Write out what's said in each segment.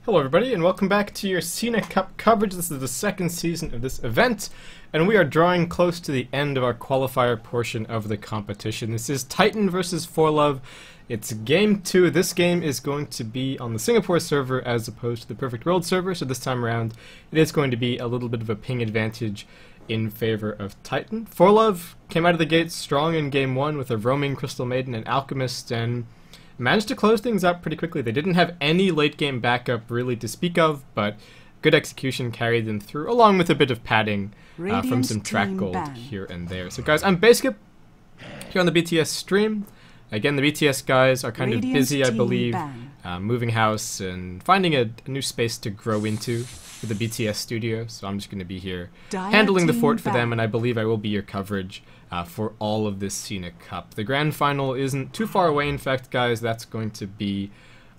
Hello everybody, and welcome back to your Sina Cup coverage. This is the second season of this event, and we are drawing close to the end of our qualifier portion of the competition. This is Titan versus ForLove. It's game 2. This game is going to be on the Singapore server as opposed to the Perfect World server, so this time around it is going to be a little bit of a ping advantage in favor of Titan. ForLove came out of the gate strong in game 1 with a roaming Crystal Maiden and Alchemist, and managed to close things up pretty quickly. They didn't have any late game backup really to speak of, but good execution carried them through, along with a bit of padding from some track gold here and there. So guys, I'm Baseskip here on the BTS stream. Again, the BTS guys are kind of busy, I believe, moving house and finding a new space to grow into for the BTS studio. So I'm just going to be here handling the fort for them, and I believe I will be your coverage for all of this Sina Cup. The grand final isn't too far away, in fact, guys. That's going to be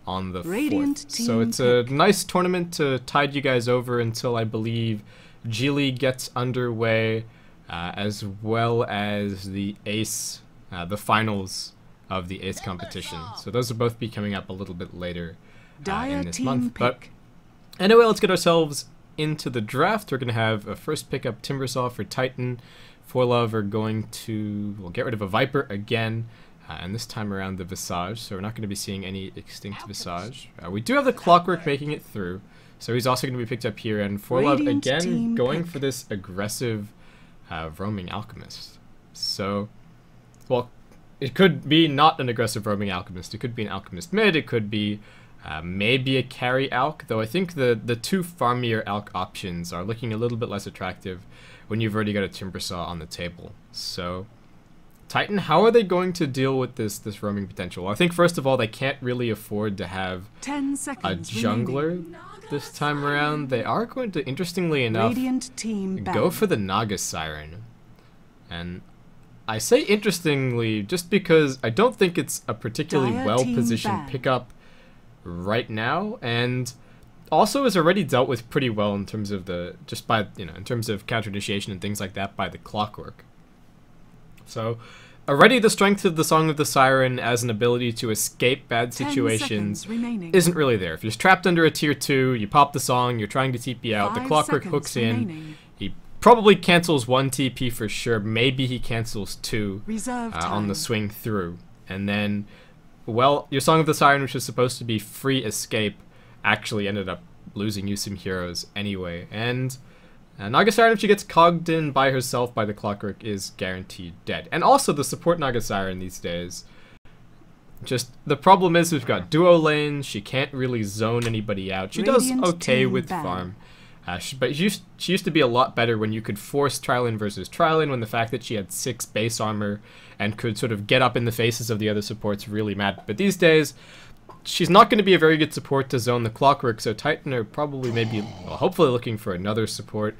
on the 4th. So it's a nice tournament to tide you guys over until I believe G League gets underway, as well as the Ace, the finals of the Ace competition. So those will both be coming up a little bit later in this month. But anyway, let's get ourselves into the draft. We're going to have a first pickup Timbersaw for Titan. ForLove are going to, we'll get rid of a Viper again, and this time around the Visage, so we're not going to be seeing any Extinct Visage. We do have the Clockwork making it through, so he's also going to be picked up here, and ForLove again going for this aggressive roaming Alchemist. So, well, it could be not an aggressive roaming Alchemist, it could be an Alchemist mid, it could be maybe a carry Alch, though I think the two farmier Alch options are looking a little bit less attractive when you've already got a Timbersaw on the table. So, Titan, how are they going to deal with this roaming potential? Well, I think first of all, they can't really afford to have 10 a jungler this time around. They are going to, interestingly enough, go for the Naga Siren. And I say interestingly just because I don't think it's a particularly well-positioned pickup right now, and also is already dealt with pretty well in terms of the, just by, you know, in terms of counter initiation and things like that by the Clockwork. So already the strength of the Song of the Siren as an ability to escape bad situations isn't really there. If you're trapped under a tier 2, you pop the song, you're trying to TP out, the Clockwork hooks in, he probably cancels 1 TP for sure, maybe he cancels 2 on the swing through, and then, well, your Song of the Siren, which is supposed to be free escape, actually ended up losing you some heroes anyway. And Naga Siren, if she gets cogged in by herself by the Clockwork, is guaranteed dead. And also the support Naga Siren these days, just the problem is we've got duo lanes, she can't really zone anybody out. She does okay with farm, but she used to be a lot better when you could force tri-lane versus tri-lane, when the fact that she had 6 base armor and could sort of get up in the faces of the other supports really mattered. But these days, she's not going to be a very good support to zone the Clockwork, so Titan are probably maybe, well, hopefully looking for another support.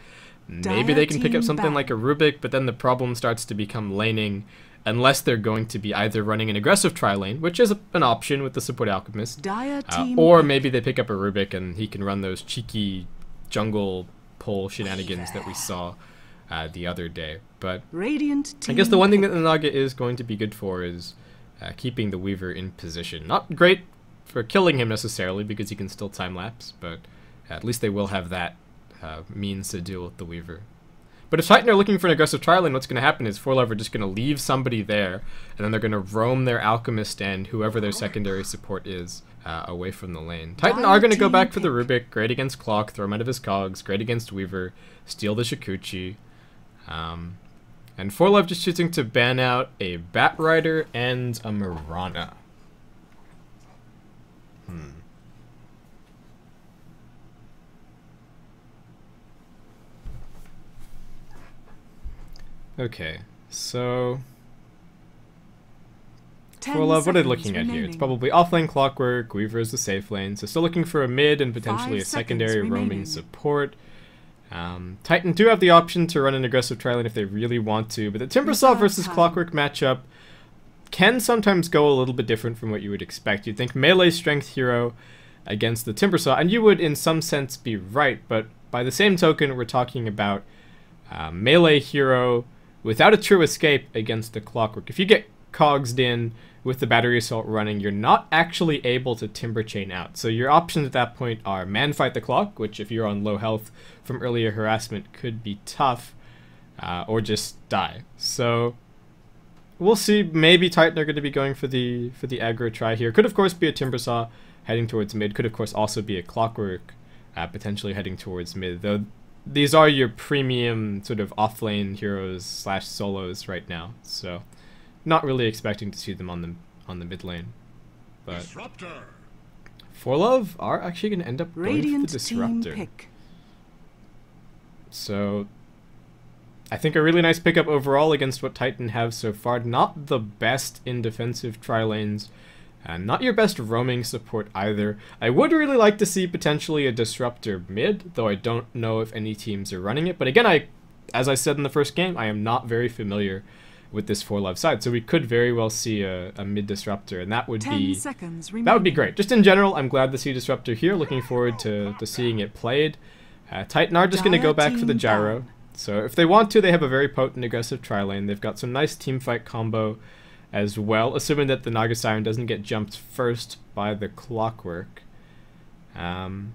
Maybe they can pick up something like a Rubik, but then the problem starts to become laning, unless they're going to be either running an aggressive tri-lane, which is an option with the support Alchemist, or maybe they pick up a Rubik and he can run those cheeky jungle pull shenanigans that we saw the other day. But I guess the one thing that the Naga is going to be good for is keeping the Weaver in position. Not great for killing him necessarily, because he can still time-lapse, but at least they will have that means to deal with the Weaver. But if Titan are looking for an aggressive tri-lane, what's going to happen is ForLove are just going to leave somebody there, and then they're going to roam their Alchemist and whoever their secondary support is away from the lane. Titan are going to go back for the Rubik, great against Clock, throw him out of his cogs, great against Weaver, steal the Shikuchi, and ForLove just choosing to ban out a Batrider and a Mirana. Okay, so ForLove, what are they looking at here? It's probably offlane Clockwork, Weaver is the safe lane, so still looking for a mid and potentially a secondary roaming support. Titan do have the option to run an aggressive tri-lane if they really want to, but the Timbersaw versus Clockwork matchup can sometimes go a little bit different from what you would expect. You'd think melee strength hero against the Timbersaw, and you would in some sense be right, but by the same token, we're talking about melee hero without a true escape against the Clockwork. If you get cogsed in with the battery assault running, you're not actually able to timber chain out. So your options at that point are man fight the clock, which if you're on low health from earlier harassment could be tough, or just die. So we'll see. Maybe Titan are going to be going for the aggro try here. Could of course be a Timbersaw heading towards mid. Could of course also be a Clockwork potentially heading towards mid. Though these are your premium sort of offlane heroes / solos right now. So not really expecting to see them on the mid lane. But ForLove are actually going to end up going for the Disruptor. So I think a really nice pickup overall against what Titan have so far. Not the best in defensive tri-lanes, and not your best roaming support either. I would really like to see potentially a Disruptor mid, though I don't know if any teams are running it. But again, as I said in the first game, I am not very familiar with this ForLove side, so we could very well see a mid Disruptor, and that would be great. Just in general, I'm glad to see Disruptor here. Looking forward to seeing it played. Titan are just going to go back for the Gyro. So if they want to, they have a very potent aggressive tri-lane. They've got some nice teamfight combo as well, assuming that the Naga Siren doesn't get jumped first by the Clockwork. And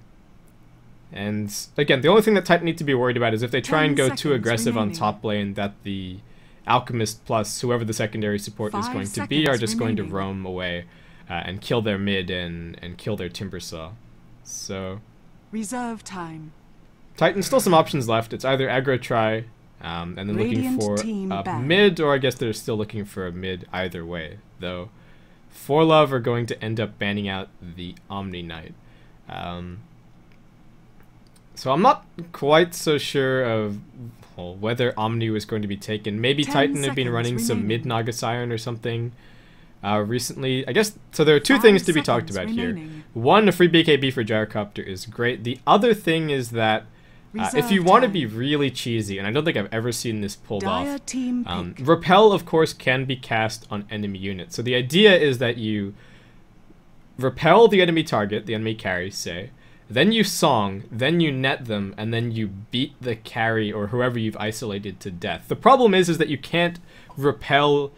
again, the only thing that Titan need to be worried about is if they try and go too aggressive on top lane, that the Alchemist plus whoever the secondary support is going to be are just going to roam away and kill their mid and kill their Timbersaw. So reserve time. Titan still some options left. It's either aggro try and then looking for a mid, or I guess they're still looking for a mid either way. Though ForLove are going to end up banning out the Omni Knight. So I'm not quite so sure of whether Omni was going to be taken. Maybe Titan have been running some mid Naga Siren or something recently. I guess, so there are two things to be talked about here. One, a free BKB for Gyrocopter is great. The other thing is that if you want to be really cheesy, and I don't think I've ever seen this pulled off, Repel, of course, can be cast on enemy units. So the idea is that you repel the enemy target, the enemy carry, say, then you song, then you net them, and then you beat the carry or whoever you've isolated to death. The problem is that you can't repel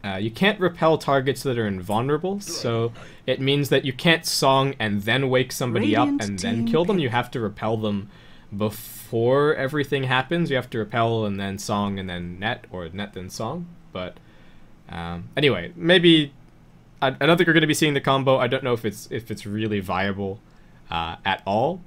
targets that are invulnerable, so it means that you can't song and then wake somebody up and then kill them. You have to repel them before everything happens. You have to repel and then song and then net, or net then song. But anyway, maybe I don't think we're going to be seeing the combo. I don't know if it's really viable at all,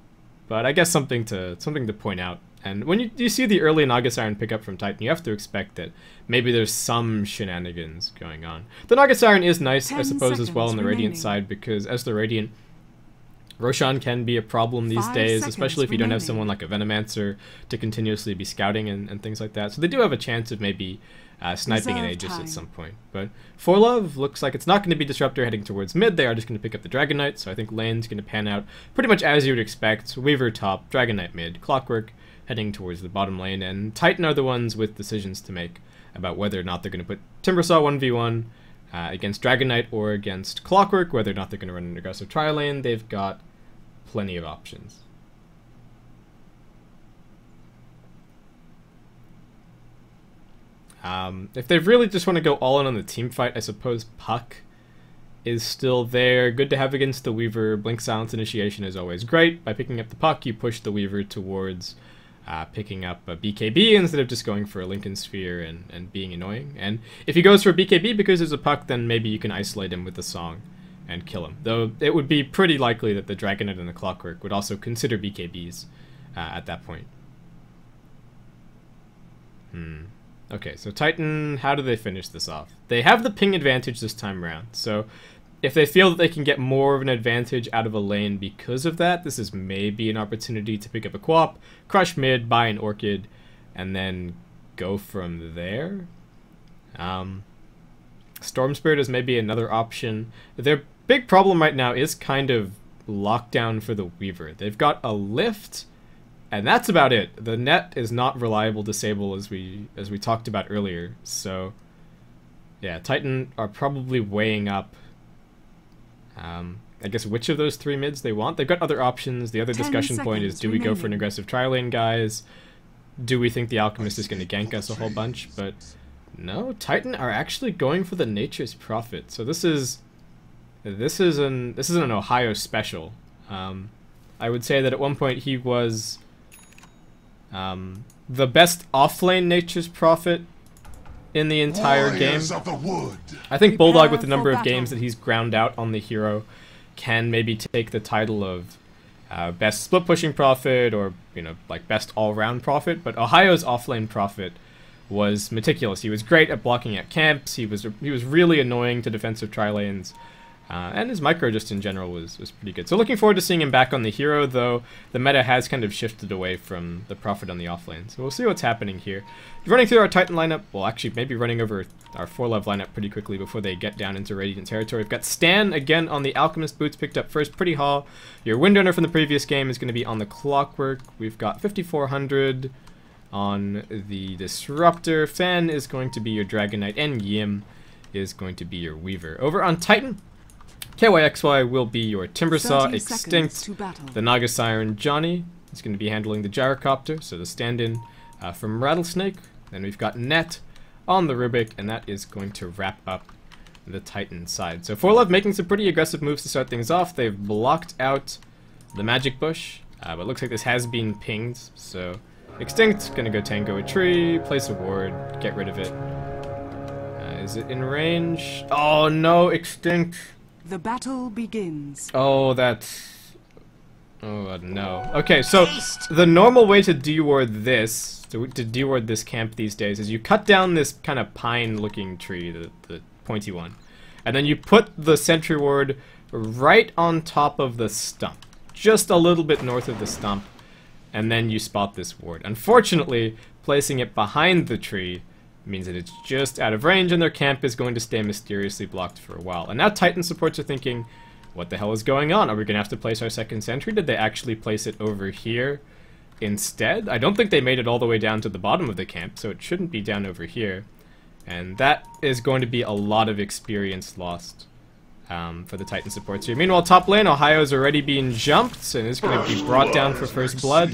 but I guess something to point out. And when you see the early Naga Siren pickup from Titan, you have to expect that maybe there's some shenanigans going on. The Naga Siren is nice, I suppose, as well on the Radiant side, because as the Radiant, Roshan can be a problem these days, especially if you don't have someone like a Venomancer to continuously be scouting and things like that. So they do have a chance of maybe sniping an Aegis at some point. But ForLove looks like it's not going to be Disruptor heading towards mid. They are just going to pick up the Dragon Knight, so I think lane's going to pan out pretty much as you would expect. Weaver top, Dragon Knight mid, Clockwork heading towards the bottom lane, and Titan are the ones with decisions to make about whether or not they're going to put Timbersaw 1v1 against Dragon Knight or against Clockwork, whether or not they're going to run an aggressive tri-lane. They've got plenty of options. If they really just want to go all in on the team fight, I suppose Puck is still there. Good to have against the Weaver. Blink Silence Initiation is always great. By picking up the Puck, you push the Weaver towards picking up a BKB instead of just going for a Lincoln Sphere and being annoying. And if he goes for a BKB because there's a Puck, then maybe you can isolate him with the Song and kill him. Though it would be pretty likely that the Dragon Knight and the Clockwork would also consider BKBs at that point. Okay, so Titan, how do they finish this off? They have the ping advantage this time around, so if they feel that they can get more of an advantage out of a lane because of that, this is maybe an opportunity to pick up a Quap, crush mid, buy an Orchid, and then go from there. Storm Spirit is maybe another option. Their big problem right now is kind of lockdown for the Weaver. They've got a lift, and that's about it. The net is not reliable disable as we talked about earlier. So yeah, Titan are probably weighing up I guess which of those three mids they want. They've got other options. The other discussion point is, do we go for an aggressive tri-lane, guys? Do we think the Alchemist is going to gank us a whole bunch? But No, Titan are actually going for the Nature's Prophet. So this is an Ohio special. I would say that at one point he was the best offlane Nature's Prophet in the entire game. I think Bulldog, with the number of games that he's ground out on the hero, can maybe take the title of best split pushing prophet, or like best all-round prophet. But Ohio's offlane prophet was meticulous. He was great at blocking at camps. He was really annoying to defensive tri-lanes. And his micro just in general was pretty good. So looking forward to seeing him back on the hero, though the meta has kind of shifted away from the Prophet on the offlane. So we'll see what's happening here. Running through our Titan lineup, well actually maybe running over our ForLove lineup pretty quickly before they get down into Radiant territory. We've got Stan again on the Alchemist boots, picked up first. Pretty Hall, your Windowner from the previous game, is going to be on the Clockwork. We've got 5400 on the Disruptor. Fan is going to be your Dragon Knight, and Yim is going to be your Weaver. Over on Titan, ky.xy will be your Timbersaw, Extinct, the Naga Siren. Johnny is going to be handling the Gyrocopter, so the stand-in from Rattlesnake. Then we've got Net on the Rubik, and that is going to wrap up the Titan side. So ForLove making some pretty aggressive moves to start things off. They've blocked out the Magic Bush, but it looks like this has been pinged, so Extinct gonna go tango a tree, place a ward, get rid of it. Is it in range? Oh no, Extinct! The battle begins. Oh, that's... Oh, no. Okay, so the normal way to deward this, to deward this camp these days, is you cut down this kind of pine-looking tree, the pointy one, and then you put the sentry ward right on top of the stump, just a little bit north of the stump, and then you spot this ward. Unfortunately, placing it behind the tree means that it's just out of range, and their camp is going to stay mysteriously blocked for a while. And now Titan supports are thinking, what the hell is going on? Are we going to have to place our second sentry? Did they actually place it over here instead? I don't think they made it all the way down to the bottom of the camp, so it shouldn't be down over here. And that is going to be a lot of experience lost for the Titan supports here. Meanwhile, top lane, Ohio's already being jumped and is going to be brought down for first blood.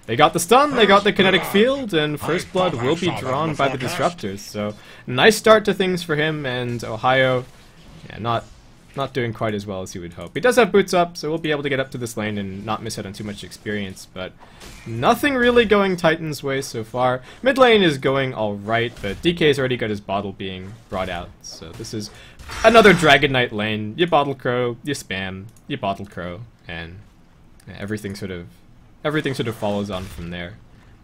They got the stun, they got the kinetic field, and first blood will be drawn by the Disruptors. So, nice start to things for him, and Ohio, yeah, not doing quite as well as he would hope. He does have boots up, so we'll be able to get up to this lane and not miss out on too much experience, but nothing really going Titan's way so far. Mid lane is going alright, but DK's already got his bottle being brought out, so this is another Dragon Knight lane. You bottle crow, you spam, you bottle crow, and everything sort of follows on from there.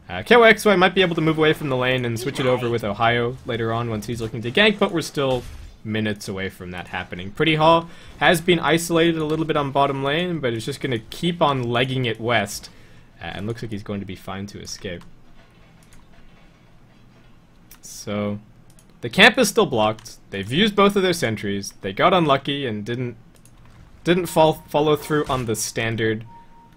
ky.xy might be able to move away from the lane and switch it over with Ohio later on once he's looking to gank, but we're still minutes away from that happening. Pretty Hall has been isolated a little bit on bottom lane, but is just going to keep on legging it west, and looks like he's going to be fine to escape. So, the camp is still blocked. They've used both of their sentries. They got unlucky and didn't follow through on the standard.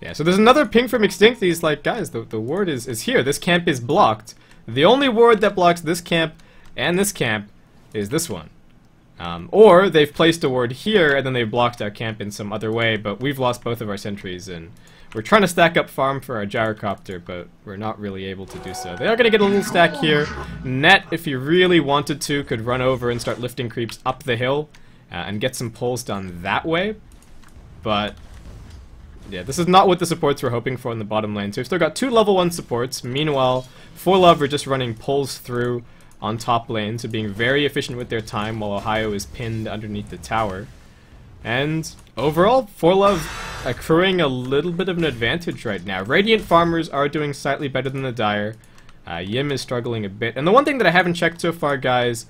Yeah, so there's another ping from Extinct. He's like, guys, the ward is here. This camp is blocked. The only ward that blocks this camp and this camp is this one. Or they've placed a ward here and then they've blocked our camp in some other way, but we've lost both of our sentries and we're trying to stack up farm for our Gyrocopter, but we're not really able to do so. They are going to get a little stack here. Net, if he really wanted to, could run over and start lifting creeps up the hill and get some pulls done that way, but yeah, this is not what the supports were hoping for in the bottom lane. So we've still got 2 level 1 supports. Meanwhile, ForLove are just running pulls through on top lane, so being very efficient with their time while Ohio is pinned underneath the tower. And overall, ForLove accruing a little bit of an advantage right now. Radiant farmers are doing slightly better than the Dire. Yim is struggling a bit. And the one thing that I haven't checked so far, guys,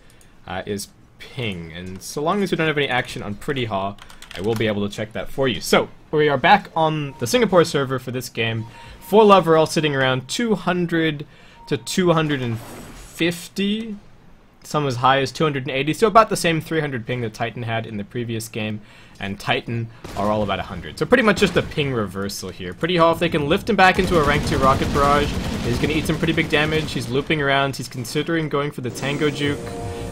is ping. And so long as we don't have any action on Pretty Haw, I will be able to check that for you. So, we are back on the Singapore server for this game. ForLove are all sitting around 200 to 250. Some as high as 280, so about the same 300 ping that Titan had in the previous game, and Titan are all about 100. So pretty much just a ping reversal here. Pretty Hall, if they can lift him back into a rank 2 rocket barrage, he's going to eat some pretty big damage. He's looping around, he's considering going for the Tango Juke.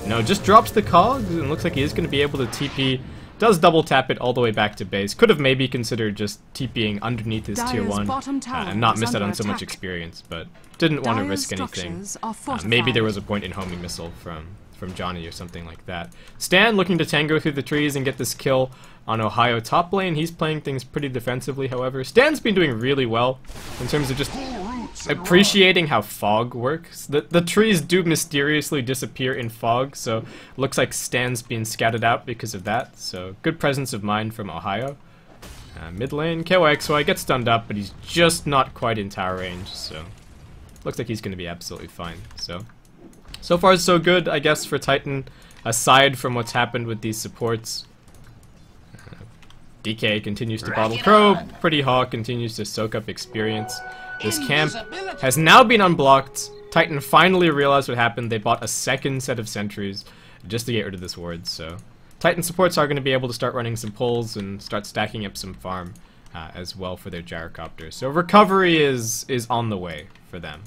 No, just drops the cogs, and looks like he is going to be able to TP Does double tap it all the way back to base. Could have maybe considered just TPing underneath his tier 1 and not miss out on so much experience, but didn't want to risk anything. Maybe there was a point in homing missile from Johnny or something like that. Stan looking to tango through the trees and get this kill on Ohio top lane. He's playing things pretty defensively, however. Stan's been doing really well in terms of just appreciating how fog works. The trees do mysteriously disappear in fog, so looks like Stan's being scouted out because of that. So good presence of mind from Ohio. Mid lane, ky.xy gets stunned up, but he's just not quite in tower range, so looks like he's going to be absolutely fine. So far so good, I guess, for Titan, aside from what's happened with these supports. DK continues to bottle Crow, Pretty Hawk continues to soak up experience. This camp has now been unblocked. Titan finally realized what happened. They bought a second set of sentries just to get rid of this ward, so Titan supports are going to be able to start running some pulls and start stacking up some farm as well for their gyrocopters. So recovery is on the way for them.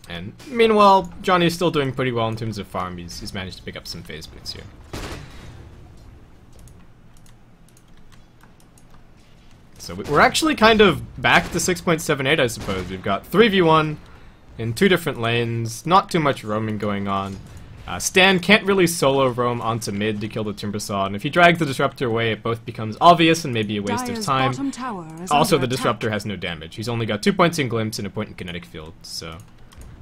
And meanwhile, Johnny's still doing pretty well in terms of farm. He's managed to pick up some phase boots here. So we're actually kind of back to 6.78, I suppose. We've got 3v1 in 2 different lanes, not too much roaming going on. Stan can't really solo roam onto mid to kill the Timbersaw, and if he drags the Disruptor away, it both becomes obvious and maybe a waste of time. Also, the Disruptor has no damage. He's only got 2 points in Glimpse and a point in Kinetic Field, so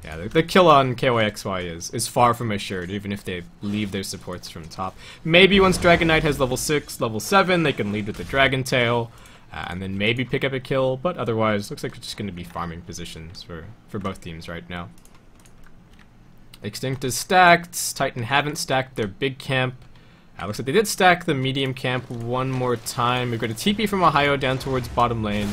yeah, the kill on ky.xy is far from assured, even if they leave their supports from top. Maybe once Dragon Knight has level 6, level 7, they can lead with the Dragon Tail, and then maybe pick up a kill, but otherwise, looks like it's just going to be farming positions for both teams right now. Extinct is stacked. Titan haven't stacked their big camp. Looks like they did stack the medium camp one more time. We've got a TP from Ohio down towards bottom lane.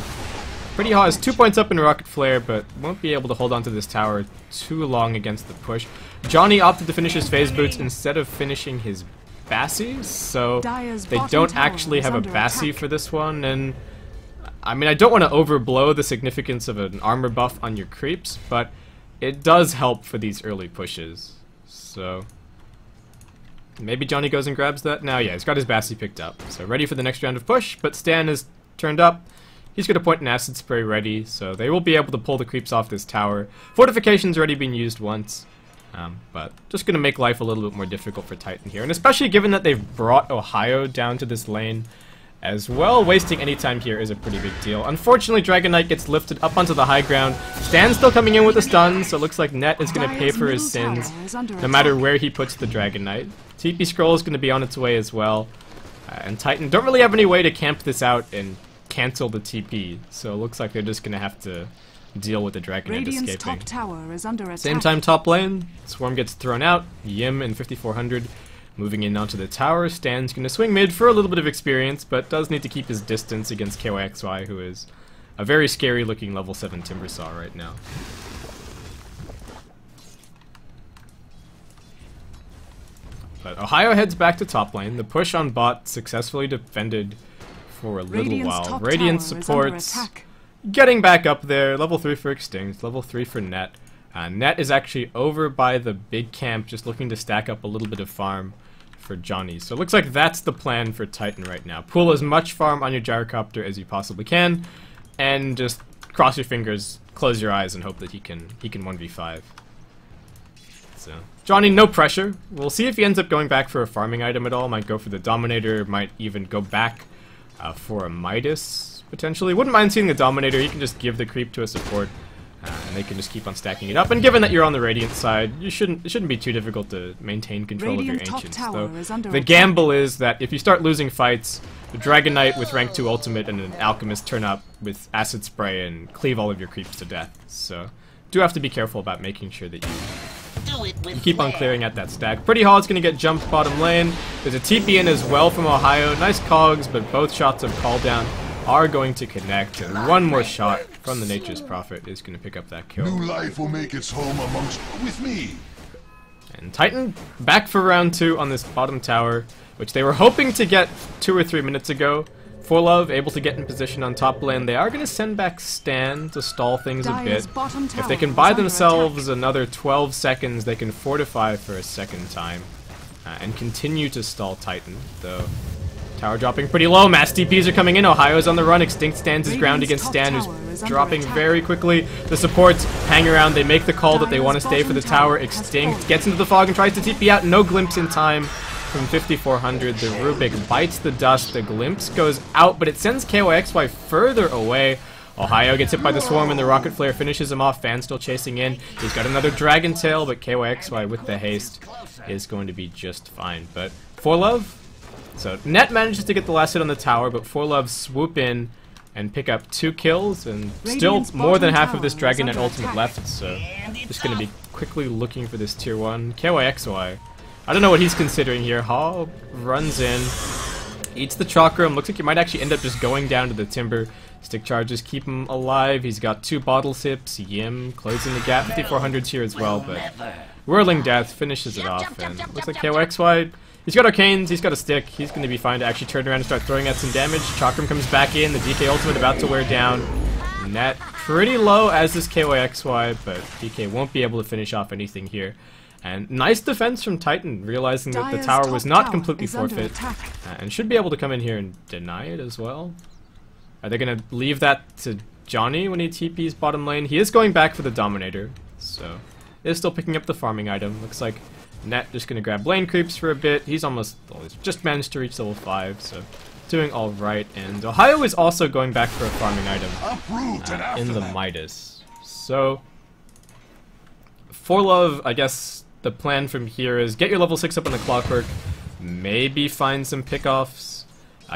Pretty Hot has 2 points up in Rocket Flare, but won't be able to hold on to this tower too long against the push. Johnny opted to finish his phase boots instead of finishing his Bassie, so they don't actually have a Bassie for this one, and I mean, I don't want to overblow the significance of an armor buff on your creeps, but it does help for these early pushes. So maybe Johnny goes and grabs that. Now, yeah, he's got his Bassie picked up, so ready for the next round of push, but Stan is turned up. He's got a point in Acid Spray ready, so they will be able to pull the creeps off this tower. Fortification's already been used once. But just going to make life a little bit more difficult for Titan here, and especially given that they've brought Ohio down to this lane as well. Wasting any time here is a pretty big deal. Unfortunately, Dragon Knight gets lifted up onto the high ground. Stan's still coming in with a stun, so it looks like Net is going to pay for his sins no matter where he puts the Dragon Knight. TP Scroll is going to be on its way as well, and Titan don't really have any way to camp this out and cancel the TP, so it looks like they're just going to have to deal with the Dragon Knight escaping. Top tower is under attack. Same time top lane, Swarm gets thrown out, Yim and 5400 moving in onto the tower. Stan's going to swing mid for a little bit of experience, but does need to keep his distance against ky.xy, who is a very scary looking level 7 Timbersaw right now. But Ohio heads back to top lane. The push on bot successfully defended for a little while. Radiant supports getting back up there. Level 3 for Extinct, level 3 for Net. Net is actually over by the big camp, just looking to stack up a little bit of farm for Johnny. So it looks like that's the plan for Titan right now. Pool as much farm on your gyrocopter as you possibly can, and just cross your fingers, close your eyes, and hope that he can 1v5. So Johnny, no pressure. We'll see if he ends up going back for a farming item at all. Might go for the Dominator, might even go back for a Midas, potentially. Wouldn't mind seeing the Dominator. You can just give the creep to a support, and they can just keep on stacking it up. And given that you're on the Radiant side, it shouldn't be too difficult to maintain control of your Ancients. Though the gamble is that if you start losing fights, the Dragon Knight with rank 2 ultimate and an Alchemist turn up with Acid Spray and cleave all of your creeps to death. So do have to be careful about making sure that you keep on clearing at that stack. Pretty Hard's gonna get jumped bottom lane. There's a TP in as well from Ohio. Nice cogs, but both shots of call down are going to connect, and one more shot from the Nature's Prophet is going to pick up that kill. New life will make its home amongst with me. And Titan back for round 2 on this bottom tower, which they were hoping to get 2 or 3 minutes ago. ForLove able to get in position on top lane. They are going to send back Stan to stall things a bit. If they can buy themselves another 12 seconds, they can fortify for a second time. and continue to stall Titan, though. Tower dropping pretty low. Mass TPs are coming in. Ohio's on the run. Extinct stands his ground against Stan, who's dropping very quickly. The supports hang around. They make the call that they want to stay for the tower. Extinct gets into the fog and tries to TP out. No glimpse in time from 5400. The Rubik bites the dust. The glimpse goes out, but it sends ky.xy further away. Ohio gets hit by the swarm and the rocket flare finishes him off. Fan still chasing in. He's got another dragon tail, but ky.xy with the haste is going to be just fine. But ForLove. So Net manages to get the last hit on the tower, but ForLove swoop in and pick up 2 kills, and still more than half of this Dragon Knight ultimate left, so just going to be quickly looking for this tier 1. ky.xy, I don't know what he's considering here. Hall runs in, eats the Chakram, looks like he might actually end up just going down to the Timber. Stick charges keep him alive, he's got 2 bottle sips, Yim closing the gap, 5400s here as well, but Whirling Death finishes it off, and looks like ky.xy, he's got Arcanes, he's got a stick, he's going to be fine to actually turn around and start throwing out some damage. Chakram comes back in, the DK ultimate about to wear down. Net pretty low as is ky.xy, but DK won't be able to finish off anything here. And nice defense from Titan, realizing that the tower was not completely forfeit, and should be able to come in here and deny it as well. Are they going to leave that to Johnny when he TP's bottom lane? He is going back for the Dominator, so is still picking up the farming item. Looks like Net just going to grab lane creeps for a bit. He's he's just managed to reach level 5, so doing alright. And Ohio is also going back for a farming item in the Midas. So, ForLove, I guess the plan from here is get your level 6 up on the Clockwork, maybe find some pickoffs.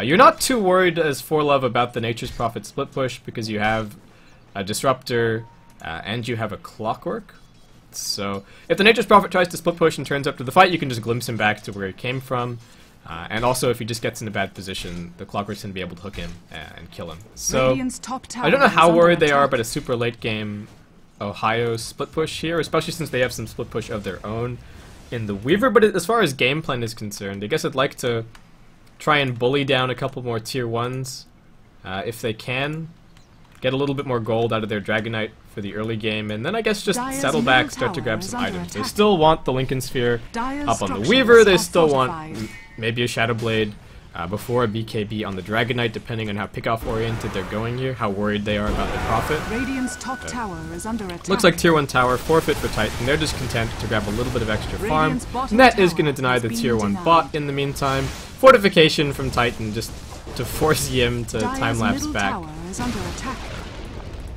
You're not too worried as ForLove about the Nature's Prophet split push because you have a Disruptor and you have a Clockwork. So if the Nature's Prophet tries to split push and turns up to the fight, you can just glimpse him back to where he came from. And also if he just gets in a bad position, the Clockwork's going to be able to hook him and kill him. So I don't know how worried they are about a super late game Ohio split push here, especially since they have some split push of their own in the Weaver. But as far as game plan is concerned, I guess I'd like to try and bully down a couple more tier 1s if they can. Get a little bit more gold out of their Dragon Knight for the early game, and then I guess just settle back, start to grab some items. They still want the Lincoln Sphere up on the Weaver, they still want maybe a Shadow Blade before a BKB on the Dragon Knight, depending on how pickoff oriented they're going here, how worried they are about the Prophet. Radiant's top tower is under attack. Looks like tier 1 tower, forfeit for Titan, they're just content to grab a little bit of extra farm. Net is going to deny the tier 1 bot in the meantime. Fortification from Titan just to force Yim to time-lapse back.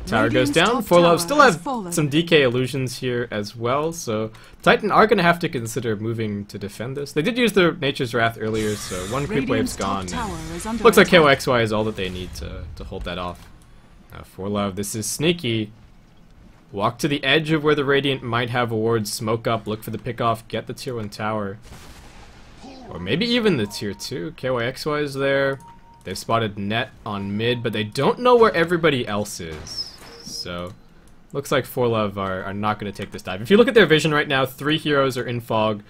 Tower goes down. ForLove still have some DK illusions here as well, so Titan are going to have to consider moving to defend this. They did use their Nature's Wrath earlier, so one creep wave's gone. Looks like ky.xy is all that they need to hold that off. ForLove, this is sneaky. Walk to the edge of where the Radiant might have a ward, smoke up, look for the pickoff, get the tier 1 tower. Or maybe even the tier 2. ky.xy is there. They've spotted Net on mid, but they don't know where everybody else is. So, looks like ForLove are not going to take this dive. If you look at their vision right now, 3 heroes are in fog.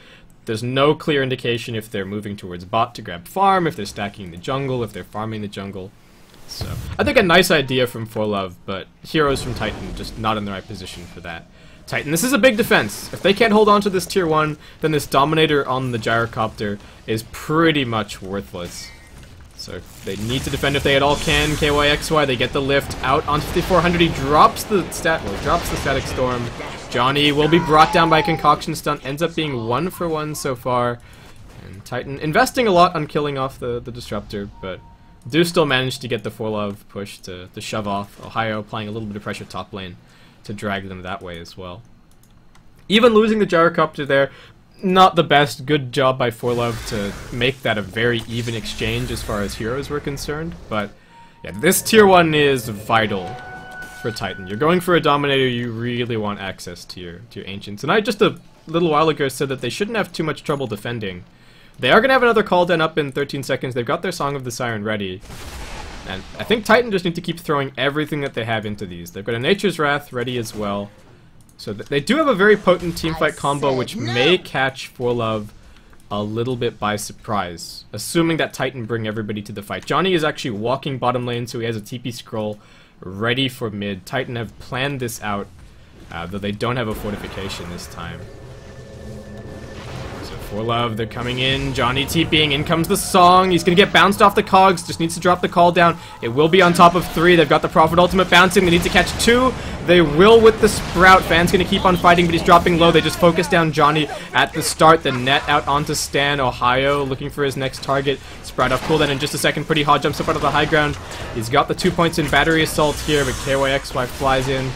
There's no clear indication if they're moving towards bot to grab farm, if they're stacking the jungle, if they're farming the jungle. So, I think a nice idea from ForLove, but heroes from Titan just not in the right position for that. Titan, this is a big defense. If they can't hold on to this tier 1, then this Dominator on the Gyrocopter is pretty much worthless. So they need to defend if they at all can. ky.xy, they get the lift out on 5400. He drops the static storm. Johnny will be brought down by Concoction Stunt. Ends up being 1 for 1 so far. And Titan investing a lot on killing off the Disruptor, but do still manage to get the ForLove push to shove off. Ohio applying a little bit of pressure top lane to drag them that way as well. Even losing the Gyrocopter there, not the best. Good job by ForLove to make that a very even exchange as far as heroes were concerned. But yeah, this tier 1 is vital for Titan. You're going for a Dominator, you really want access to your Ancients. And I just a little while ago said that they shouldn't have too much trouble defending. They are going to have another call den up in 13 seconds. They've got their Song of the Siren ready. And I think Titan just need to keep throwing everything that they have into these. They've got a Nature's Wrath ready as well. So they do have a very potent teamfight combo, which may catch ForLove a little bit by surprise, assuming that Titan bring everybody to the fight. Johnny is actually walking bottom lane, so he has a TP scroll ready for mid. Titan have planned this out, though they don't have a fortification this time. So ForLove, they're coming in. Johnny TPing. In comes the song. He's going to get bounced off the cogs. Just needs to drop the call down. It will be on top of 3. They've got the Prophet Ultimate bouncing. They need to catch 2. They will with the Sprout. Fan's going to keep on fighting, but he's dropping low. They just focus down Johnny at the start. The net out onto Stan. Ohio looking for his next target. Sprout off cooldown in just a second. Pretty Hot jumps up out of the high ground. He's got the 2 points in battery assault here, but ky.xy flies in.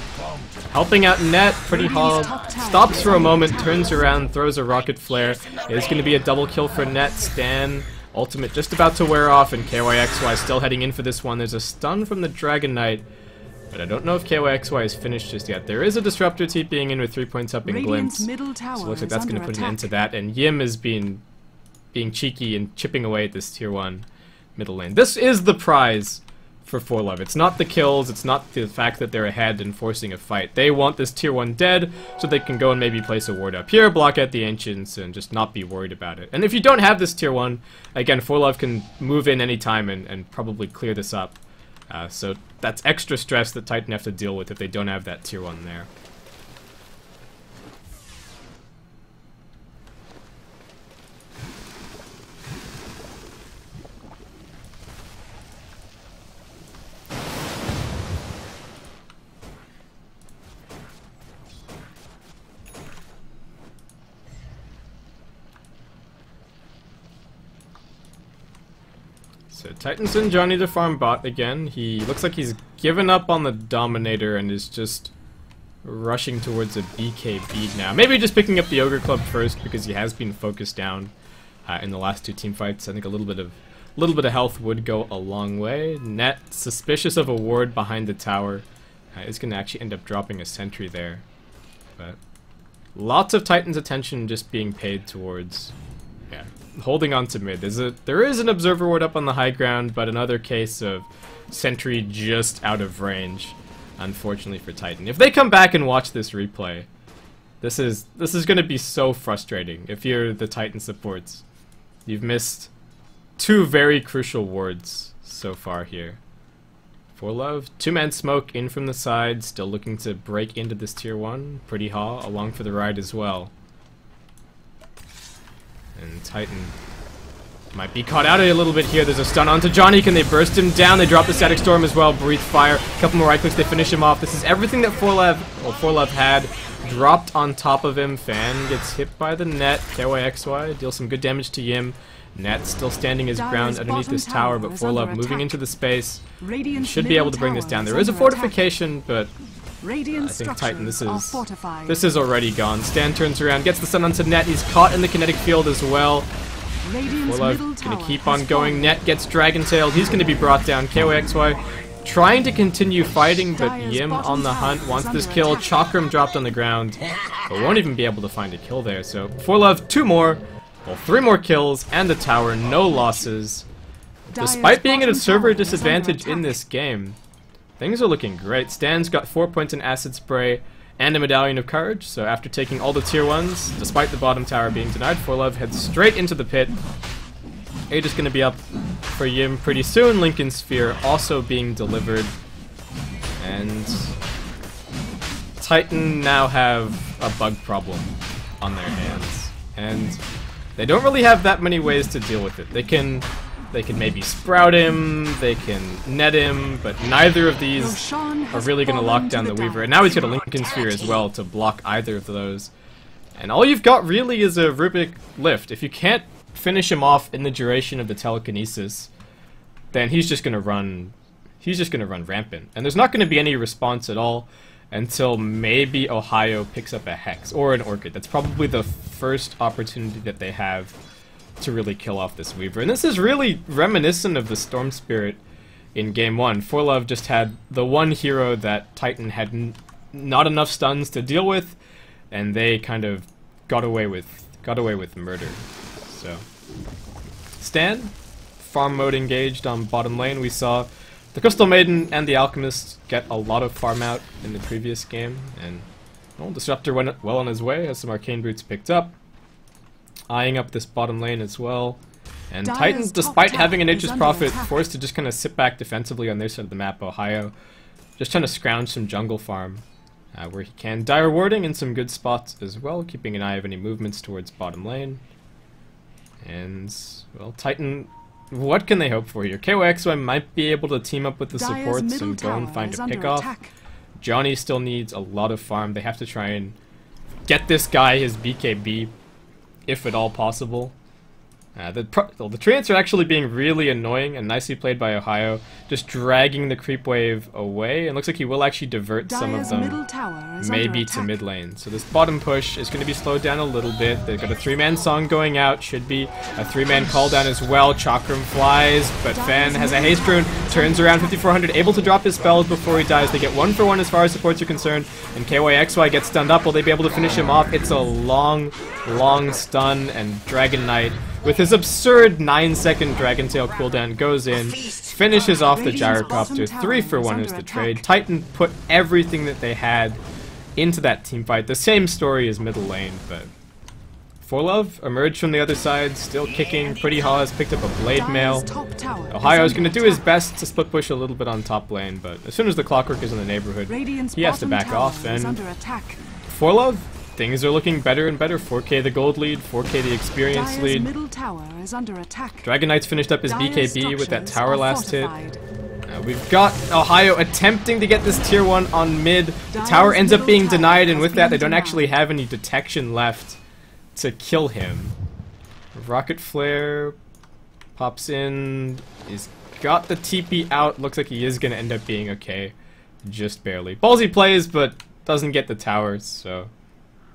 Helping out net, Pretty Hall stops for a moment, turns around, throws a rocket flare. It's going to be a double kill for net. Stan, ultimate just about to wear off, and ky.xy still heading in for this one. There's a stun from the Dragon Knight, but I don't know if ky.xy is finished just yet. There is a Disruptor TPing in with 3 points up in Glimpse, so it looks like that's going to put an end to that, and Yim is being cheeky and chipping away at this tier 1 middle lane. This is the prize for ForLove. It's not the kills, it's not the fact that they're ahead and forcing a fight. They want this tier 1 dead so they can go and maybe place a ward up here, block out the Ancients, and just not be worried about it. And if you don't have this tier 1, again, ForLove can move in anytime and probably clear this up. So that's extra stress that Titan have to deal with if they don't have that tier 1 there. So Titan sent Johnny to farm bot again. He looks like he's given up on the Dominator and is just rushing towards a BKB now. Maybe just picking up the Ogre Club first because he has been focused down in the last 2 team fights. I think a little bit of health would go a long way. Net, suspicious of a ward behind the tower, is going to actually end up dropping a sentry there. But lots of Titan's attention just being paid towards, yeah, holding on to mid. There is an observer ward up on the high ground, but another case of sentry just out of range, unfortunately for Titan. If they come back and watch this replay, this is going to be so frustrating. If you're the Titan supports, you've missed 2 very crucial wards so far here. ForLove, 2-man smoke in from the side, still looking to break into this tier 1. Pretty Haw along for the ride as well. And Titan might be caught out a little bit here. There's a stun onto Johnny. Can they burst him down? They drop the Static Storm as well. Breathe Fire. A couple more right clicks. They finish him off. This is everything that ForLove had dropped on top of him. Fan gets hit by the net. ky.xy deals some good damage to Yim. Net still standing his ground underneath this tower, but ForLove moving into the space should be able to bring this down. There is a fortification, but I think Titan, this is already gone. Stan turns around, gets the stun onto Net. He's caught in the kinetic field as well. ForLove gonna keep on going. Net gets Dragon-tailed. He's gonna be brought down. ky.xy trying to continue fighting, but Yim on the hunt wants this kill. Chakram dropped on the ground, but won't even be able to find a kill there. So ForLove, 2 more. Well, 3 more kills and the tower, no losses. Despite being at a server disadvantage in this game, things are looking great. Stan's got 4 points in Acid Spray and a Medallion of Courage, so after taking all the tier 1s, despite the bottom tower being denied, ForLove heads straight into the pit. Age is going to be up for Yim pretty soon. Lincoln Sphere also being delivered. And Titan now have a bug problem on their hands. And they don't really have that many ways to deal with it. They can maybe sprout him, they can net him, but neither of these are really going to lock down the Weaver. And now he's got a Lincoln Sphere as well to block either of those. And all you've got really is a Rubik Lift. If you can't finish him off in the duration of the telekinesis, then he's just going to run rampant. And there's not going to be any response at all until maybe Ohio picks up a Hex or an Orchid. That's probably the first opportunity that they have to really kill off this Weaver. And this is really reminiscent of the Storm Spirit in Game 1. ForLove just had the one hero that Titan had not enough stuns to deal with, and they kind of got away with murder. So Stan, farm mode engaged on bottom lane. We saw the Crystal Maiden and the Alchemist get a lot of farm out in the previous game, and well, Disruptor went well on his way, has some Arcane Boots picked up, eyeing up this bottom lane as well. And Titans, despite having a Nature's Prophet, forced to just kind of sit back defensively on their side of the map. Ohio just trying to scrounge some jungle farm where he can. Dire Warding in some good spots as well, keeping an eye of any movements towards bottom lane. And, well, Titan, what can they hope for here? ky.xy might be able to team up with the supports and go and find a pickoff. Johnny still needs a lot of farm. They have to try and get this guy his BKB, if at all possible. The treants are actually being really annoying and nicely played by Ohio, just dragging the creep wave away, and looks like he will actually divert some of them, maybe to mid lane. So this bottom push is going to be slowed down a little bit. They've got a 3-man song going out, should be a 3-man call down as well. Chakram flies, but Fan has a haste rune, turns around 5400, able to drop his spells before he dies. They get 1 for 1 as far as supports are concerned, and ky.xy gets stunned up. Will they be able to finish him off? It's a long stun, and Dragon Knight, with his absurd 9-second Dragon Tail cooldown, goes in, finishes off the Gyrocopter. 3 for 1 is the trade. Titan put everything that they had into that team fight. The same story as middle lane, but ForLove emerged from the other side, still kicking. Pretty Haw has picked up a Blade Mail. Ohio's going to do his best to split push a little bit on top lane, but as soon as the Clockwork is in the neighborhood, he has to back off, and ForLove, things are looking better and better. 4k the gold lead, 4k the experience lead. Dragon Knight's finished up his BKB with that tower last hit. We've got Ohio attempting to get this tier 1 on mid. The tower ends up being denied, and with that they don't actually have any detection left to kill him. Rocket Flare pops in. He's got the TP out. Looks like he is going to end up being okay. Just barely. Ballsy plays, but doesn't get the towers, so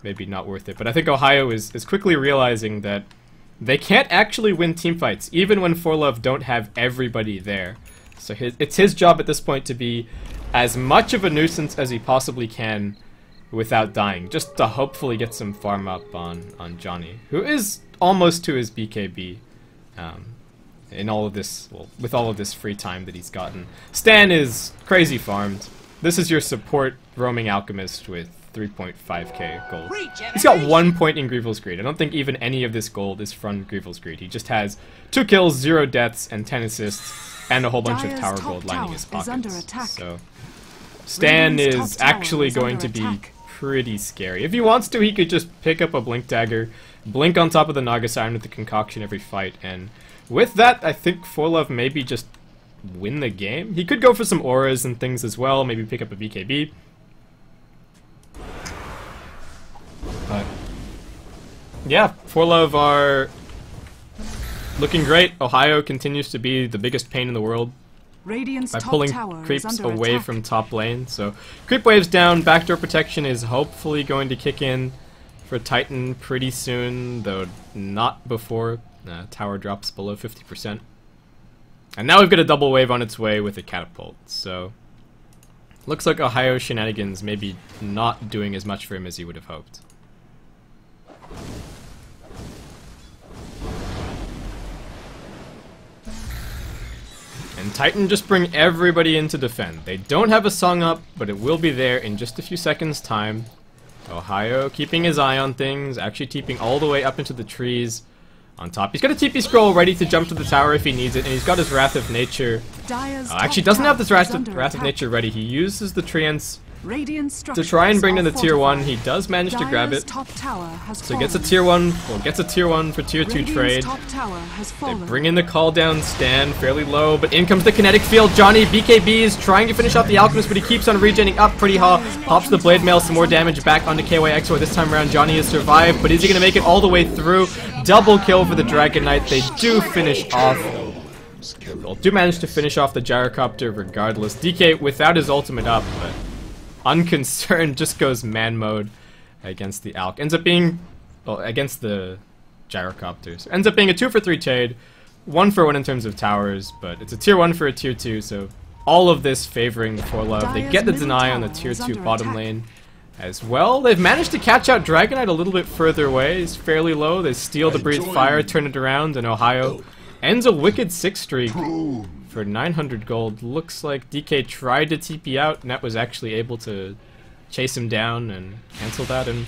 maybe not worth it. But I think Ohio is quickly realizing that they can't actually win teamfights, even when ForLove don't have everybody there. So it's his job at this point to be as much of a nuisance as he possibly can without dying, just to hopefully get some farm up on Johnny, who is almost to his BKB in all of this, well, with all of this free time that he's gotten. Stan is crazy farmed. This is your support roaming alchemist with 3.5k gold. He's got 1 point in Grievel's Greed. I don't think even any of this gold is from Grievel's Greed. He just has 2 kills, 0 deaths, and 10 assists, and a whole bunch of tower gold lining his pockets. So Stan is actually going to be pretty scary. If he wants to, he could just pick up a Blink Dagger, blink on top of the Naga Siren with the concoction every fight, and with that, I think ForLove maybe just win the game. He could go for some auras and things as well, maybe pick up a BKB. But yeah, ForLove are looking great. Ohio continues to be the biggest pain in the world by pulling creeps away from top lane. So creep waves down, backdoor protection is hopefully going to kick in for Titan pretty soon, though not before tower drops below 50%. And now we've got a double wave on its way with a catapult. So looks like Ohio shenanigans maybe not doing as much for him as he would have hoped. And Titan just bring everybody in to defend. They don't have a song up, but it will be there in just a few seconds' time. Ohio keeping his eye on things, actually TPing all the way up into the trees on top. He's got a TP scroll ready to jump to the tower if he needs it, and he's got his Wrath of Nature. Actually doesn't have this Wrath of Nature ready. He uses the Treants to try and bring in the tier 1. He does manage to grab it, so he gets a tier 1, well, gets a tier 1 for tier 2 trade. They bring in the call down Stan fairly low, but in comes the kinetic field. Johnny, BKB is trying to finish off the Alchemist, but he keeps on regenning up. Pretty Haw pops the Blade Mail, some more damage back onto ky.xy. This time around Johnny has survived, but is he going to make it all the way through? Double kill for the Dragon Knight. They do finish off, well, do manage to finish off the Gyrocopter regardless. DK without his ultimate up, but unconcerned, just goes man mode against the Alk. Ends up being, well, against the Gyrocopters. Ends up being a 2 for 3 trade, 1 for 1 in terms of towers, but it's a tier 1 for a tier 2, so all of this favoring the ForLove. They get the deny on the tier 2 bottom lane as well. They've managed to catch out Dragon Knight a little bit further away. He's fairly low. They steal the Breathe Fire, turn it around, and Ohio ends a wicked 6 streak for 900 gold. Looks like DK tried to TP out, and that was actually able to chase him down and cancel that. And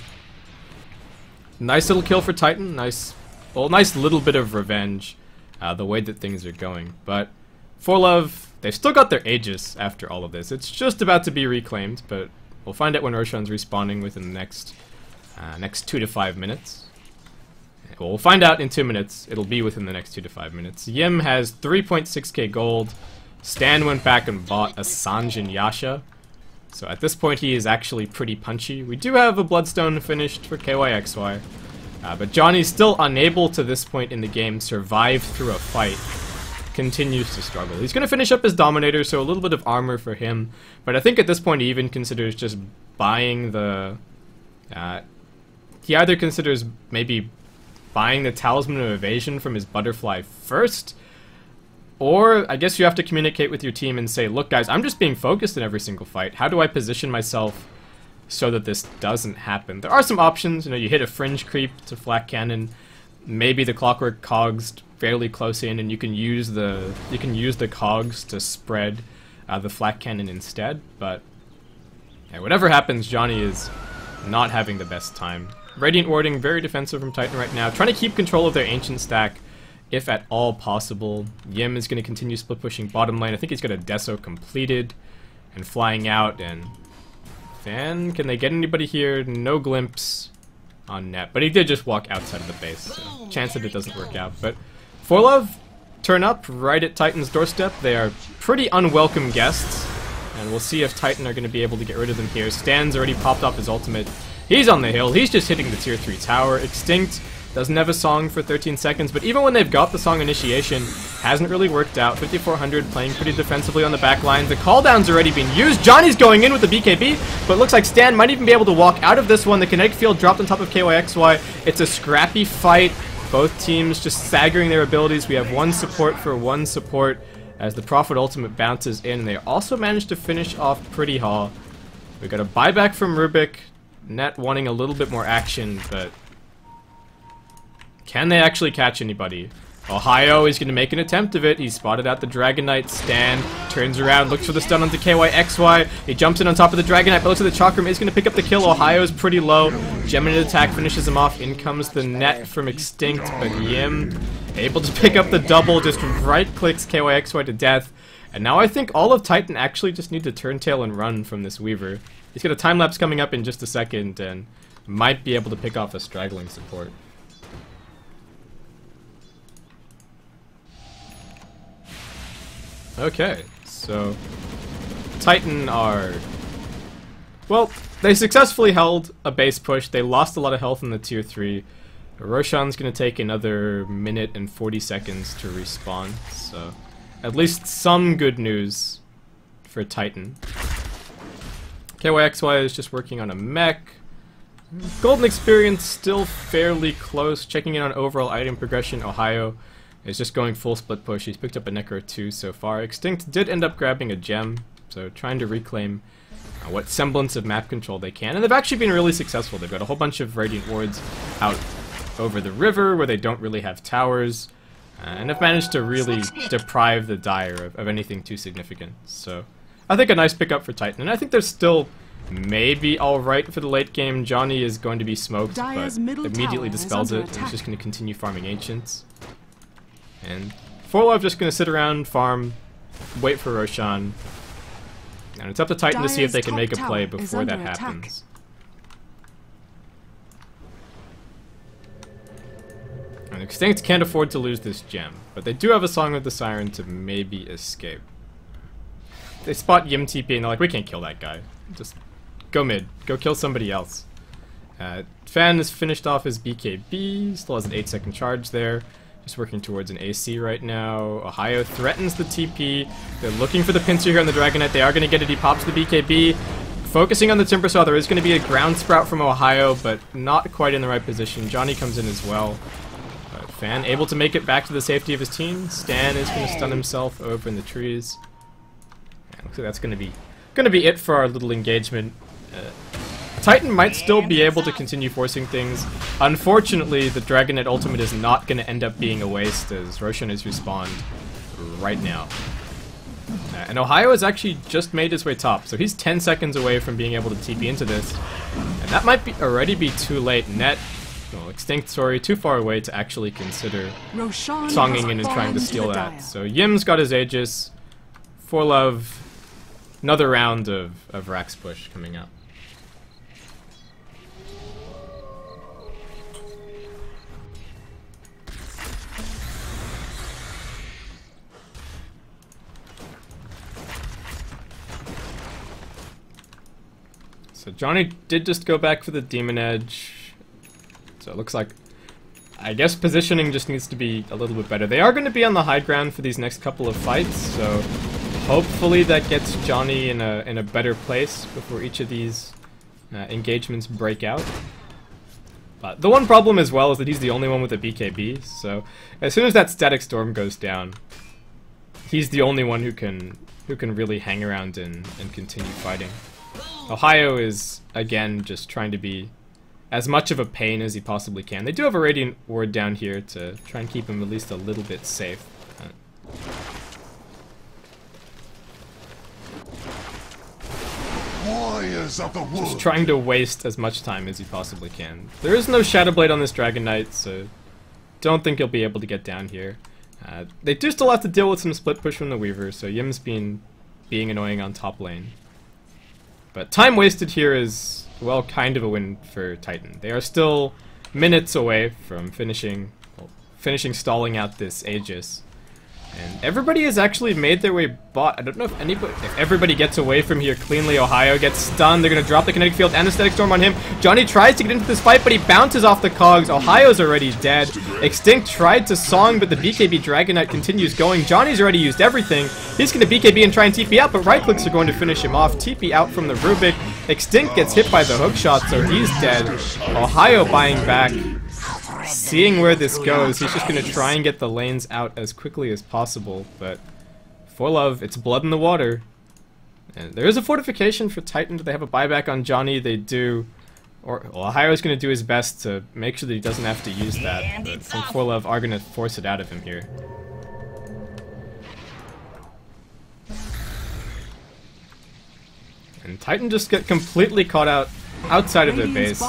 nice little kill for Titan. Nice little bit of revenge, the way that things are going. But ForLove, they've still got their Aegis after all of this. It's just about to be reclaimed, but we'll find out when Roshan's respawning within the next 2 to 5 minutes. Well, we'll find out in 2 minutes. It'll be within the next 2 to 5 minutes. Yim has 3.6k gold. Stan went back and bought a Sanj and Yasha. So at this point, he is actually pretty punchy. We do have a Bloodstone finished for ky.xy. But Johnny's still unable to this point in the game survive through a fight. Continues to struggle. He's going to finish up his Dominator, so a little bit of armor for him. But I think at this point he even considers just buying the... he either considers maybe buying the Talisman of Evasion from his Butterfly first, or I guess you have to communicate with your team and say, look guys, I'm just being focused in every single fight. How do I position myself so that this doesn't happen? There are some options. You know, you hit a Fringe Creep to Flak Cannon, maybe the Clockwork Cogs fairly close in, and you can use the Cogs to spread the Flak Cannon instead. But yeah, whatever happens, Johnny is not having the best time. Radiant Warding, very defensive from Titan right now, trying to keep control of their Ancient stack if at all possible. Yim is going to continue split pushing bottom lane. I think he's got a Deso completed and flying out. And then can they get anybody here? No glimpse on net, but he did just walk outside of the base, so chance that it doesn't work out. But ForLove turn up right at Titan's doorstep. They are pretty unwelcome guests, and we'll see if Titan are going to be able to get rid of them here. Stan's already popped off his ultimate. He's on the hill. He's just hitting the tier 3 tower. Extinct doesn't have a song for 13 seconds, but even when they've got the song initiation, hasn't really worked out. 5400 playing pretty defensively on the back line. The call-down's already been used. Johnny's going in with the BKB, but looks like Stan might even be able to walk out of this one. The kinetic field dropped on top of ky.xy. It's a scrappy fight. Both teams just staggering their abilities. We have one support for one support as the Prophet ultimate bounces in, and they also managed to finish off pretty Hall. We got a buyback from Rubik. Net wanting a little bit more action, but can they actually catch anybody? Ohio is going to make an attempt of it. He's spotted out the Dragon Knight. Stan turns around, looks for the stun onto ky.xy. He jumps in on top of the Dragon Knight, but looks like the Chakram is going to pick up the kill. Ohio's pretty low. Geminate attack finishes him off. In comes the net from Extinct, but Yim able to pick up the double, just right-clicks ky.xy to death. And now I think all of Titan actually just need to turn tail and run from this Weaver. He's got a time-lapse coming up in just a second, and might be able to pick off a straggling support. Okay, so Titan are... well, they successfully held a base push. They lost a lot of health in the tier 3. Roshan's going to take another minute and 40 seconds to respawn, so at least some good news for Titan. ky.xy is just working on a mech. Golden experience still fairly close. Checking in on overall item progression, Ohio is just going full split push. He's picked up a Necro 2 so far. Extinct did end up grabbing a gem, so trying to reclaim what semblance of map control they can. And they've actually been really successful. They've got a whole bunch of Radiant Wards out over the river where they don't really have towers, and have managed to really deprive the Dire of anything too significant. So I think a nice pickup for Titan, and I think they're still maybe alright for the late game. Johnny is going to be smoked, but immediately dispels it, and he's just going to continue farming Ancients. And ForLove just going to sit around, farm, wait for Roshan. And it's up to Titan to see if they can make a play before that happens. And Extinct can't afford to lose this gem, but they do have a Song of the Siren to maybe escape. They spot Yim TP and they're like, we can't kill that guy. Just go mid. Go kill somebody else. Fan has finished off his BKB, still has an 8-second charge there. Just working towards an AC right now. Ohio threatens the TP. They're looking for the pincer here on the Dragon Knight. They are going to get it. He pops the BKB. Focusing on the Timber Saw, there is going to be a ground sprout from Ohio, but not quite in the right position. Johnny comes in as well. Fan able to make it back to the safety of his team. Stan is going to stun himself over in the trees. Yeah, looks like that's going to be it for our little engagement. Titan might still be able to continue forcing things. Unfortunately, the Dragon Knight ultimate is not going to end up being a waste, as Roshan is respawned right now. And Ohio has actually just made his way top, so he's 10 seconds away from being able to TP into this. And that might already be too late. Net, well, Extinct, sorry, too far away to actually consider songing in and trying to steal that. So Yim's got his Aegis. ForLove, another round of Rax push coming up. So Johnny did just go back for the Demon Edge. So it looks like, I guess positioning just needs to be a little bit better. They are going to be on the high ground for these next couple of fights, so hopefully that gets Johnny in a better place before each of these engagements break out. But the one problem as well is that he's the only one with a BKB, so as soon as that Static Storm goes down, he's the only one who can really hang around and continue fighting. Ohio is, again, just trying to be as much of a pain as he possibly can. They do have a Radiant Ward down here to try and keep him at least a little bit safe. Warriors of the wood. Just trying to waste as much time as he possibly can. There is no Shadow Blade on this Dragon Knight, so don't think he'll be able to get down here. They do still have to deal with some split push from the Weaver, so Yim's being annoying on top lane. But time wasted here is, well, kind of a win for Titan. They are still minutes away from finishing stalling out this Aegis. And everybody has actually made their way bot. I don't know if everybody gets away from here cleanly. Ohio gets stunned. They're going to drop the Kinetic Field and the Static Storm on him. Johnny tries to get into this fight, but he bounces off the cogs. Ohio's already dead. Extinct tried to Song, but the BKB Dragon Knight continues going. Johnny's already used everything. He's going to BKB and try and TP out, but right clicks are going to finish him off. TP out from the Rubik. Extinct gets hit by the hook shot, so he's dead. Ohio buying back. Seeing where this goes, he's just going to try and get the lanes out as quickly as possible, but ForLove, it's blood in the water. And there is a fortification for Titan. Do they have a buyback on Johnny? They do. Well, Ohio's going to do his best to make sure that he doesn't have to use that, but I think ForLove are going to force it out of him here. And Titan just get completely caught out outside of their base.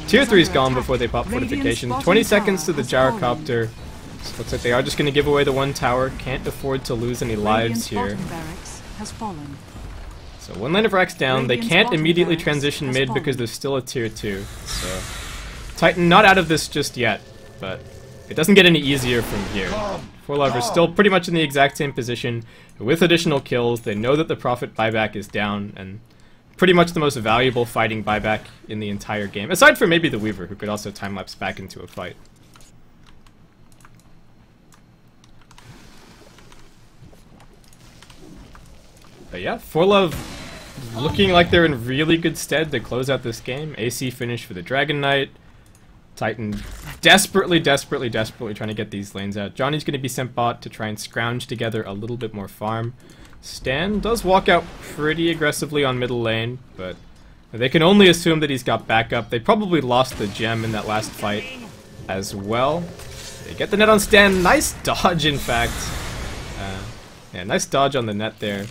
Tier 3 is gone before they pop fortification. 20 seconds to the gyrocopter. So looks like they are just going to give away the one tower. Can't afford to lose any lives here. So one lane of Rax down. They can't immediately transition mid because there's still a tier 2. So Titan not out of this just yet, but it doesn't get any easier from here. ForLove are still pretty much in the exact same position with additional kills. They know that the Prophet buyback is down, and pretty much the most valuable fighting buyback in the entire game, aside from maybe the Weaver, who could also time-lapse back into a fight. But yeah, ForLove looking like they're in really good stead to close out this game. AC finish for the Dragon Knight. Titan desperately trying to get these lanes out. Johnny's going to be sent bot to try and scrounge together a little bit more farm. Stan does walk out pretty aggressively on middle lane, but they can only assume that he's got backup. They probably lost the gem in that last fight as well. They get the net on Stan. Nice dodge, in fact. Yeah, nice dodge on the net there.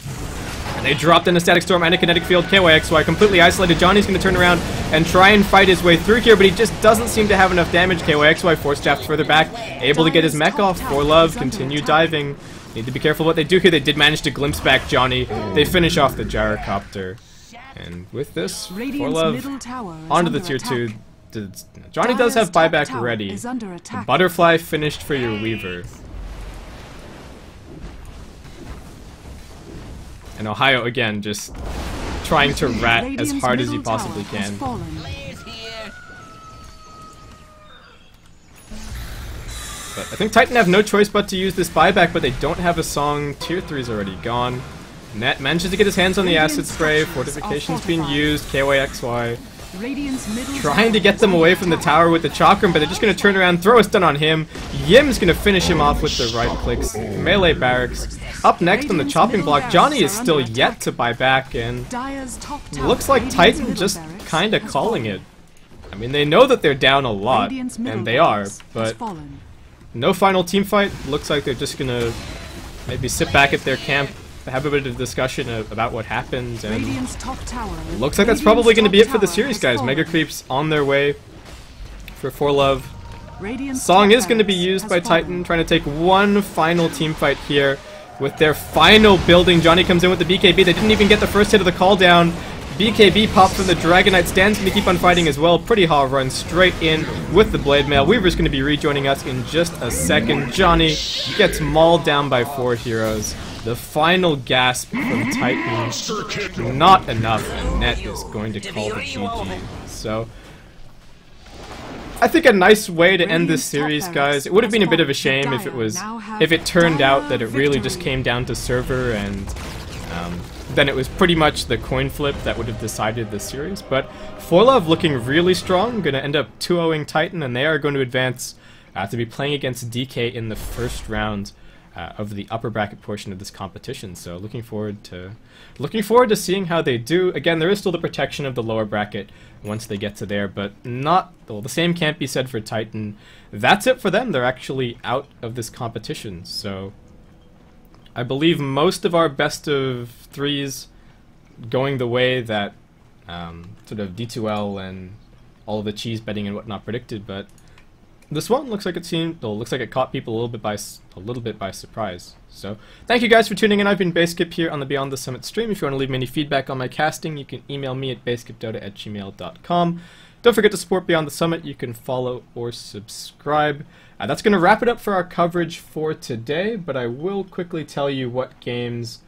And they dropped in a Static Storm and a Kinetic Field. ky.xy completely isolated. Johnny's going to turn around and try and fight his way through here, but he just doesn't seem to have enough damage. ky.xy force jabs further back, able to get his mech off. ForLove continue diving. Need to be careful what they do here. They did manage to glimpse back Johnny. They finish off the gyrocopter. And with this, ForLove onto the tier 2. Johnny does have buyback ready. The butterfly finished for your Weaver. And Ohio, again, just trying to rat as hard as he possibly can. But I think Titan have no choice but to use this buyback, but they don't have a song. Tier 3 is already gone. Net manages to get his hands on the acid spray. Fortification's being used. ky.xy trying to get them away from the tower with the chakram, but they're just going to turn around, throw a stun on him. Yim's going to finish him off with the right clicks. Melee barracks. Up next on the chopping block, Johnny is still yet to buy back, and looks like Titan just kind of calling it. I mean, they know that they're down a lot, and they are, but no final team fight. Looks like they're just going to maybe sit back at their camp, have a bit of discussion about what happened, and looks like that's probably going to be it for the series, guys. Mega Creeps on their way for ForLove. Song is going to be used by Titan, trying to take one final team fight here with their final building. Johnny comes in with the BKB. They didn't even get the first hit of the call down. BKB pop from the Dragon Knight. Stan's going to keep on fighting as well. Pretty hard run straight in with the Blade Mail. Weaver's going to be rejoining us in just a second. Johnny gets mauled down by 4 heroes. The final gasp from Titan. Not enough, and Net is going to call the GG. So, I think a nice way to end this series, guys. It would have been a bit of a shame if it turned out that it really just came down to server and then it was pretty much the coin flip that would have decided the series. But ForLove looking really strong, going to end up 2-0ing Titan, and they are going to advance to be playing against DK in the first round of the upper bracket portion of this competition. So looking forward to seeing how they do. Again, there is still the protection of the lower bracket once they get to there, but the same can't be said for Titan. That's it for them. They're actually out of this competition. So I believe most of our best of threes going the way that sort of D2L and all the cheese betting and whatnot predicted, but this one looks like it caught people a little bit by surprise. So thank you guys for tuning in. I've been Baseskip here on the Beyond the Summit stream. If you want to leave me any feedback on my casting, you can email me at baseskipdota@gmail.com. Don't forget to support Beyond the Summit. You can follow or subscribe. That's going to wrap it up for our coverage for today, but I will quickly tell you what games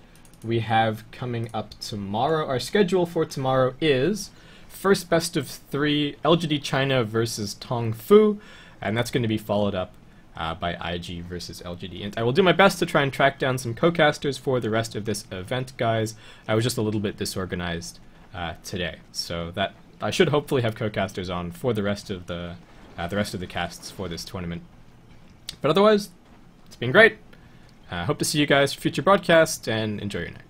we have coming up tomorrow. Our schedule for tomorrow is first best of 3 LGD China versus Tong Fu, and that's going to be followed up by IG versus lgd.int. I will do my best to try and track down some co-casters for the rest of this event, guys. I was just a little bit disorganized today, so that I should hopefully have co-casters on for the rest of the casts for this tournament. But otherwise, it's been great. Hope to see you guys for future broadcasts, and enjoy your night.